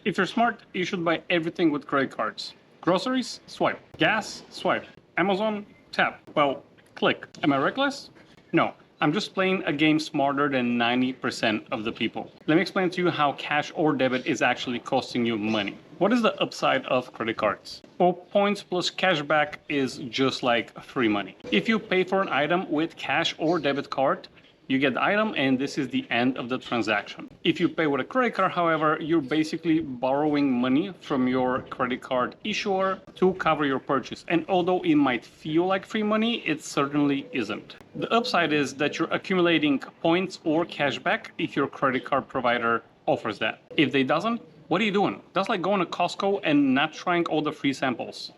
If you're smart, you should buy everything with credit cards. Groceries? Swipe. Gas? Swipe. Amazon? Tap. Well, click. Am I reckless? No. I'm just playing a game smarter than 90% of the people. Let me explain to you how cash or debit is actually costing you money. What is the upside of credit cards? Well, points plus cashback is just like free money. If you pay for an item with cash or debit card, you get the item and this is the end of the transaction. If you pay with a credit card, however, you're basically borrowing money from your credit card issuer to cover your purchase. And although it might feel like free money, it certainly isn't. The upside is that you're accumulating points or cashback if your credit card provider offers that. If they doesn't, what are you doing? That's like going to Costco and not trying all the free samples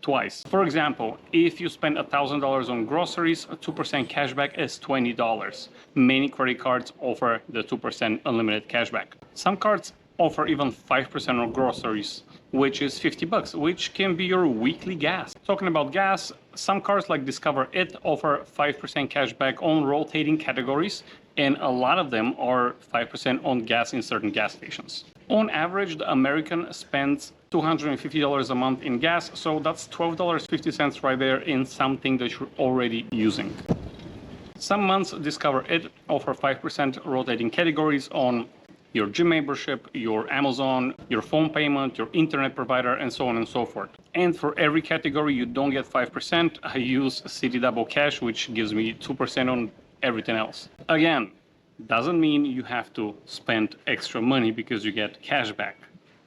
twice. For example, if you spend $1,000 on groceries, 2% cashback is $20. Many credit cards offer the 2% unlimited cashback. Some cards offer even 5% on groceries, which is $50, which can be your weekly gas. Talking about gas, some cards like Discover It offer 5% cashback on rotating categories, and a lot of them are 5% on gas in certain gas stations. On average, the American spends $250 a month in gas, so that's $12.50 right there in something that you're already using. Some months Discover It offer 5% rotating categories on your gym membership, your Amazon, your phone payment, your internet provider, and so on and so forth. And for every category you don't get 5%, I use Citi Double Cash, which gives me 2% on everything else. Again, doesn't mean you have to spend extra money because you get cash back.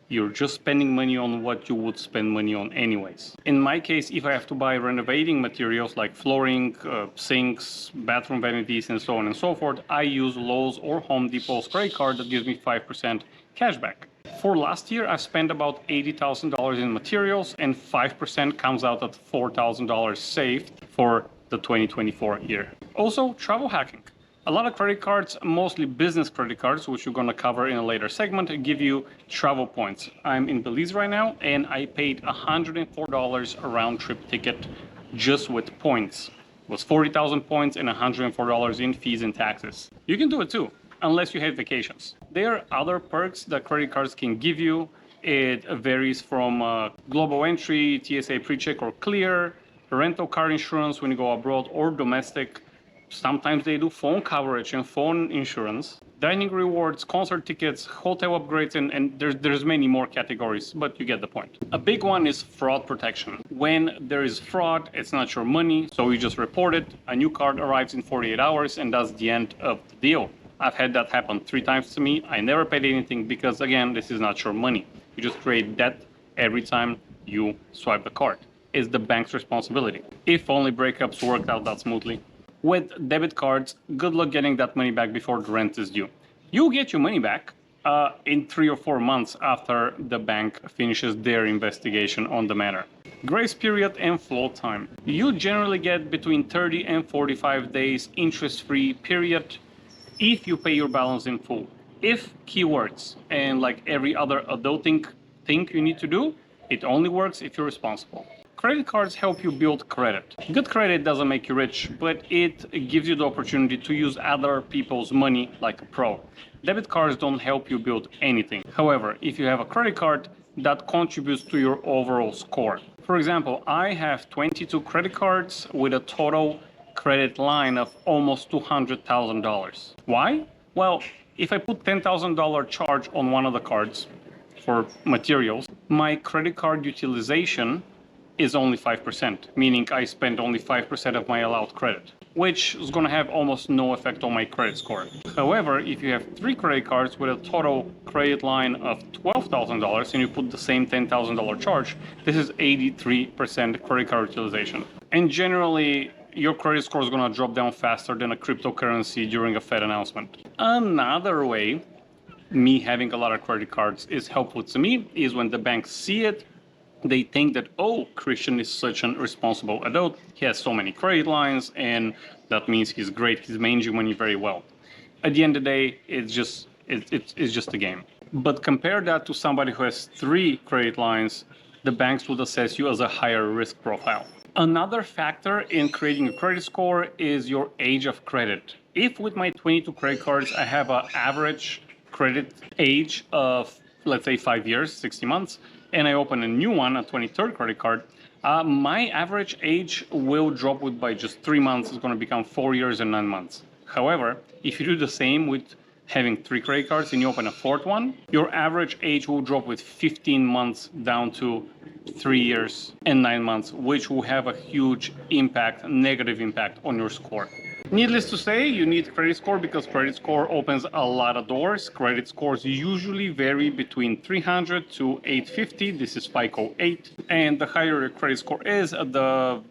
You're just spending money on what you would spend money on anyways. In my case, if I have to buy renovating materials like flooring, sinks, bathroom vanities, and so on and so forth, I use Lowe's or Home Depot's credit card that gives me 5% cashback. For last year, I spent about $80,000 in materials, and 5% comes out at $4,000 saved for the 2024 year. Also, travel hacking. A lot of credit cards, mostly business credit cards, which we're going to cover in a later segment, give you travel points. I'm in Belize right now, and I paid $104 a round-trip ticket just with points. It was 40,000 points and $104 in fees and taxes. You can do it too, unless you hate vacations. There are other perks that credit cards can give you. It varies from global entry, TSA pre-check or clear, rental car insurance when you go abroad, or domestic. Sometimes they do phone coverage and phone insurance, dining rewards, concert tickets, hotel upgrades, and there's many more categories, but you get the point. A big one is fraud protection. When there is fraud, it's not your money, so you just report it. A new card arrives in 48 hours, and that's the end of the deal. I've had that happen 3 times to me. I never paid anything because, again, this is not your money. You just create debt every time you swipe the card. It's the bank's responsibility. If only breakups worked out that smoothly. With debit cards, good luck getting that money back before the rent is due. You'll get your money back in 3 or 4 months after the bank finishes their investigation on the matter. Grace period and float time. You generally get between 30 and 45 days interest-free period if you pay your balance in full. If keywords, and like every other adulting thing you need to do, it only works if you're responsible. Credit cards help you build credit. Good credit doesn't make you rich, but it gives you the opportunity to use other people's money like a pro. Debit cards don't help you build anything. However, if you have a credit card, that contributes to your overall score. For example, I have 22 credit cards with a total credit line of almost $200,000. Why? Well, if I put $10,000 charge on one of the cards for materials, my credit card utilization is only 5%, meaning I spend only 5% of my allowed credit, which is going to have almost no effect on my credit score. However, if you have 3 credit cards with a total credit line of $12,000 and you put the same $10,000 charge, this is 83% credit card utilization. And generally, your credit score is going to drop down faster than a cryptocurrency during a Fed announcement. Another way me having a lot of credit cards is helpful to me is when the banks see it, they think that, oh, Christian is such an responsible adult. He has so many credit lines, and that means he's great. He's managing money very well. At the end of the day, it's just a game. But compare that to somebody who has 3 credit lines, the banks would assess you as a higher risk profile. Another factor in creating a credit score is your age of credit. If with my 22 credit cards, I have an average credit age of let's say 5 years, 60 months, and I open a new one, a 23rd credit card, my average age will drop with by just 3 months. It's going to become 4 years and 9 months. However, if you do the same with having 3 credit cards and you open a 4th one, your average age will drop with 15 months down to 3 years and 9 months, which will have a huge impact, negative impact on your score. Needless to say, you need credit score because credit score opens a lot of doors. Credit scores usually vary between 300 to 850. This is FICO 8. And the higher your credit score is, the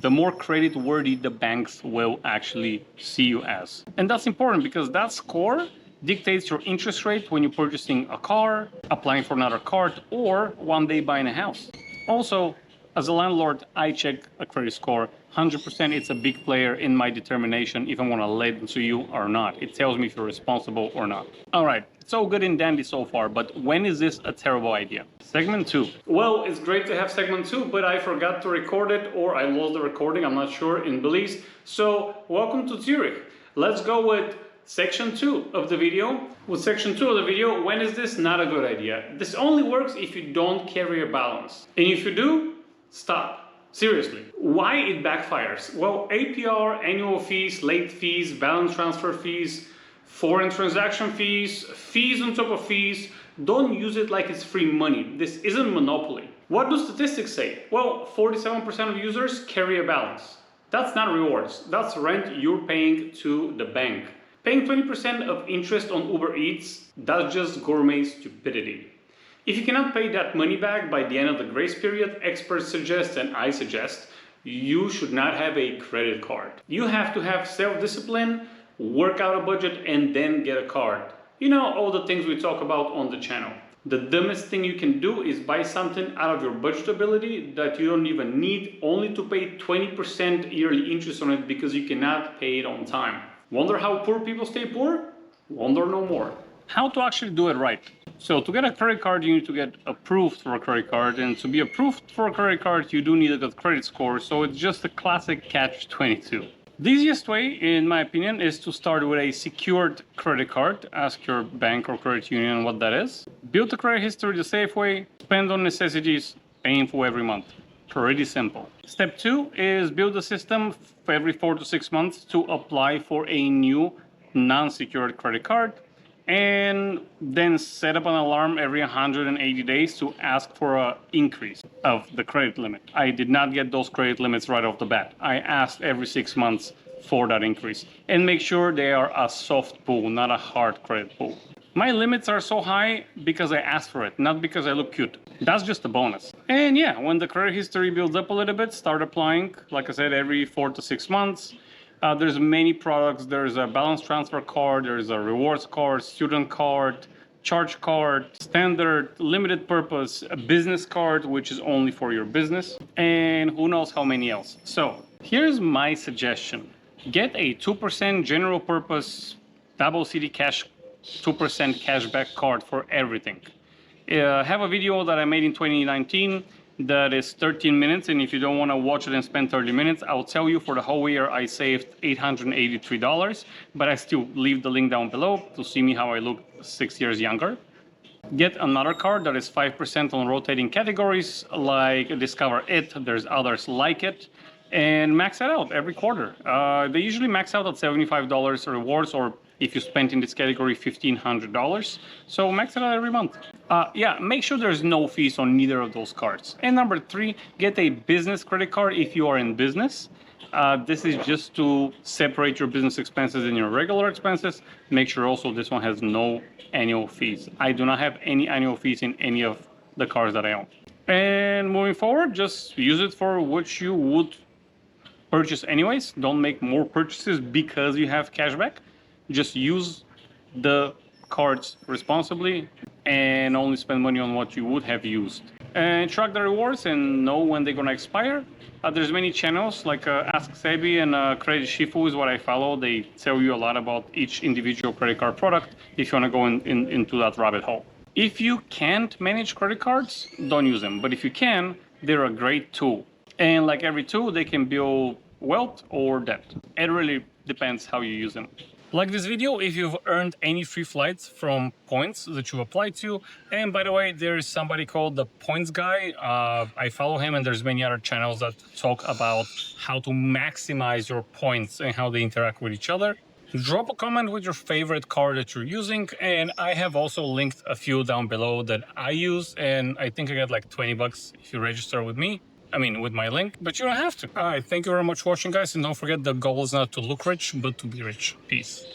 more credit worthy the banks will actually see you as. And that's important because that score dictates your interest rate when you're purchasing a car, applying for another card, or one day buying a house. Also, as a landlord, I check a credit score. 100% it's a big player in my determination if I want to lend to you or not. It tells me if you're responsible or not. All right, it's all good and dandy so far, but when is this a terrible idea? Segment 2. Well, it's great to have segment 2, but I forgot to record it, or I lost the recording, I'm not sure, in Belize. So, welcome to Zurich. Let's go with section 2 of the video. With section 2 of the video, when is this not a good idea? This only works if you don't carry a balance. And if you do, stop. Seriously. Why it backfires? Well, APR, annual fees, late fees, balance transfer fees, foreign transaction fees, fees on top of fees. Don't use it like it's free money. This isn't monopoly. What do statistics say? Well, 47% of users carry a balance. That's not rewards. That's rent you're paying to the bank. Paying 20% of interest on Uber Eats, that's just gourmet stupidity. If you cannot pay that money back by the end of the grace period, experts suggest, and I suggest, you should not have a credit card. You have to have self-discipline, work out a budget, and then get a card. You know, all the things we talk about on the channel. The dumbest thing you can do is buy something out of your budgetability that you don't even need, only to pay 20% yearly interest on it because you cannot pay it on time. Wonder how poor people stay poor? Wonder no more. How to actually do it right. So to get a credit card, you need to get approved for a credit card. And to be approved for a credit card, you do need a good credit score. So it's just a classic catch-22. The easiest way, in my opinion, is to start with a secured credit card. Ask your bank or credit union what that is. Build the credit history the safe way. Spend on necessities, painful every month. Pretty simple. Step 2 is build a system for every 4 to 6 months to apply for a new non-secured credit card. And then set up an alarm every 180 days to ask for an increase of the credit limit. I did not get those credit limits right off the bat. I asked every 6 months for that increase. And make sure they are a soft pull, not a hard credit pull. My limits are so high because I asked for it, not because I look cute. That's just a bonus. And yeah, when the credit history builds up a little bit, start applying, like I said, every 4 to 6 months. There's many products. There's a balance transfer card, there's a rewards card, student card, charge card, standard, limited purpose, a business card, which is only for your business, and who knows how many else. So here's my suggestion. Get a 2% general purpose double CD cash, 2% cashback card for everything. Have a video that I made in 2019 that is 13 minutes, and if you don't want to watch it and spend 30 minutes, I'll tell you for the whole year I saved $883, but I still leave the link down below to see me how I look 6 years younger. Get another card that is 5% on rotating categories like Discover It, there's others like it, and max it out every quarter. They usually max out at $75 rewards, or if you spent in this category $1,500. So max it out every month. Yeah, make sure there's no fees on neither of those cards. And number 3, get a business credit card if you are in business. This is just to separate your business expenses and your regular expenses. Make sure also this one has no annual fees. I do not have any annual fees in any of the cards that I own. And moving forward, just use it for what you would purchase anyways. Don't make more purchases because you have cashback. Just use the cards responsibly and only spend money on what you would have used. And track the rewards and know when they're gonna expire. There's many channels like Ask Sebi and Credit Shifu is what I follow. They tell you a lot about each individual credit card product if you wanna go into that rabbit hole. If you can't manage credit cards, don't use them. But if you can, they're a great tool. And like every tool, they can build wealth or debt. It really depends how you use them. Like this video if you've earned any free flights from points that you applied to. And by the way, there is somebody called the Points Guy. I follow him, and there's many other channels that talk about how to maximize your points and how they interact with each other. Drop a comment with your favorite card that you're using, and I have also linked a few down below that I use, and I think I got like 20 bucks if you register with me. I mean, with my link, but you don't have to. All right, thank you very much for watching, guys, and don't forget the goal is not to look rich, but to be rich. Peace.